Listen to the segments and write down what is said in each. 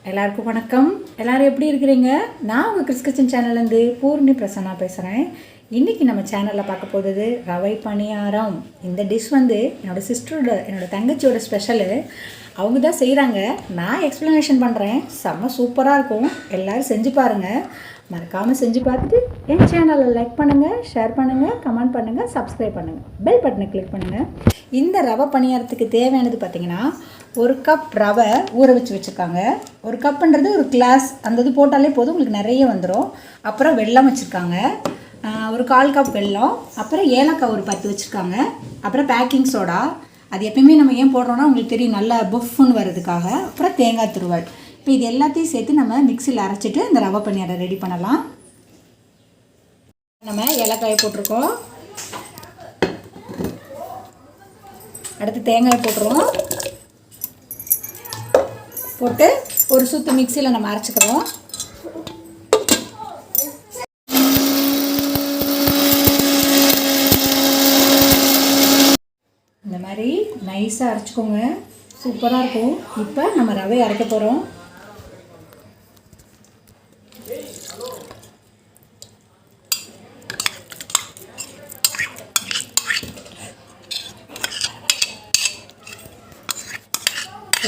எல்லாருக்கும் வணக்கம். எல்லோரும் எப்படி இருக்கிறீங்க? நான் உங்கள் கிறிஸ் கிச்சன் சேனல்லேருந்து பூர்ணி பிரசன்னா பேசுகிறேன். இன்றைக்கி நம்ம சேனலில் பார்க்க போகிறது ரவை பணியாரம். இந்த டிஷ் என்னோடய சிஸ்டரோட என்னோடய தங்கச்சியோட ஸ்பெஷலு. அவங்க தான் செய்கிறாங்க. நான் எக்ஸ்ப்ளனேஷன் பண்ணுறேன். செம்ம சூப்பராக இருக்கும். எல்லோரும் செஞ்சு பாருங்கள். மறக்காமல் செஞ்சு பார்த்துட்டு என் சேனலை லைக் பண்ணுங்கள், ஷேர் பண்ணுங்கள், கமெண்ட் பண்ணுங்கள், சப்ஸ்கிரைப் பண்ணுங்கள், பெல் பட்டனை கிளிக் பண்ணுங்கள். இந்த ரவை பணியாரத்துக்கு தேவையானது பார்த்திங்கன்னா, ஒரு கப் ரவை ஊற வச்சுருக்காங்க. ஒரு கப்புன்றது ஒரு கிளாஸ், அந்த இது போட்டாலே போதும், உங்களுக்கு நிறைய வந்துடும். அப்புறம் வெல்லம் வச்சுருக்காங்க, ஒரு 1/4 கப் வெல்லம். அப்புறம் ஏலக்காய் ஒரு 10 வச்சுருக்காங்க. அப்புறம் பேக்கிங் சோடா, அது எப்பயுமே நம்ம ஏன் போடுறோன்னா உங்களுக்கு தெரியும், நல்லா புஃப்னு வர்றதுக்காக. அப்புறம் தேங்காய் துருவல். இப்போ இது எல்லாத்தையும் சேர்த்து நம்ம மிக்சியில் அரைச்சிட்டு இந்த ரவை பணியாரம் ரெடி பண்ணலாம். நம்ம ஏலக்காயை போட்டிருக்கோம். அடுத்து தேங்காய் போட்டுருவோம். போட்டு ஒரு சுத்து மிக்சியில் நம்ம அரைச்சிக்கிறோம். இந்த மாதிரி நைஸாக அரைச்சிக்கோங்க, சூப்பராக இருக்கும். இப்போ நம்ம ரவை அரைக்க போகிறோம்.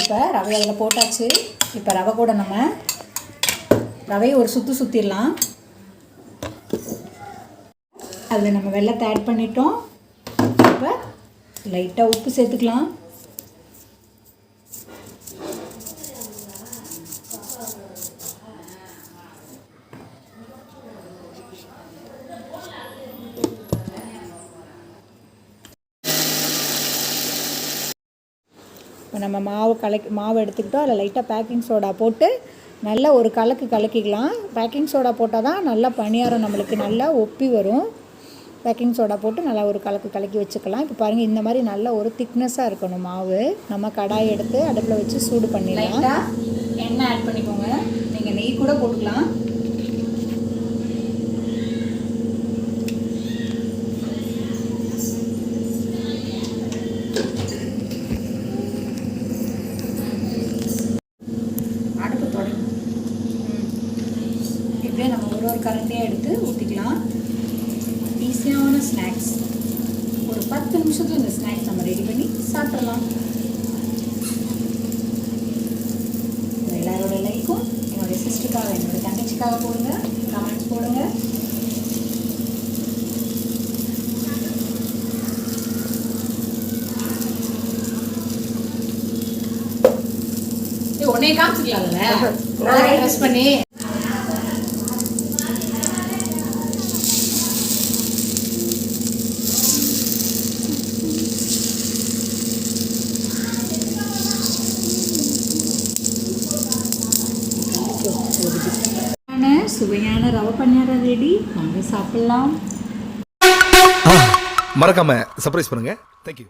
இப்போ ரவை அதில் போட்டாச்சு. இப்போ ரவை கூட நம்ம ரவையை ஒரு சுற்றிடலாம். அதில் நம்ம வெல்லத்தை ஆட் பண்ணிட்டோம். இப்போ லைட்டாக உப்பு சேர்த்துக்கலாம். இப்போ நம்ம மாவு எடுத்துக்கிட்டோம். அதில் லைட்டாக பேக்கிங் சோடா போட்டு நல்லா ஒரு கலக்கிக்கலாம். பேக்கிங் சோடா போட்டால் தான் நல்லா பணியாரம் நம்மளுக்கு நல்லா ஒப்பி வரும். பேக்கிங் சோடா போட்டு நல்லா ஒரு கலக்கி வச்சுக்கலாம். இப்போ பாருங்கள், இந்த மாதிரி நல்ல ஒரு திக்னஸாக இருக்கணும் மாவு. நம்ம கடாய் எடுத்து அடுப்பில் வச்சு சூடு பண்ணிடலாம். எண்ணெய் ஆட் பண்ணிக்கோங்க. நீங்கள் நெய் கூட போட்டுக்கலாம். இப்படியே நம்ம ஒரு கரண்டியாக எடுத்து ஊற்றிக்கலாம். ஈஸியான ஸ்நாக்ஸ். ஒரு 10 நிமிஷத்தில் இந்த ஸ்நாக்ஸ் நம்ம ரெடி பண்ணி சாப்பிட்றலாம். எல்லாரோட லைக்கும் என்னுடைய சிஸ்டருக்காக, என்னோடய தங்கச்சிக்காக போடுங்க, கமெண்ட்ஸ் போடுங்க. உடனே காமிச்சிக்கலாம்ல ட்ரெஸ் பண்ணி. சுவையான ரவை பணியாரம் ரெடி. வாங்க சாப்பிடலாம். மறக்காம சர்ப்ரைஸ் பண்ணுங்க. தேங்க்யூ.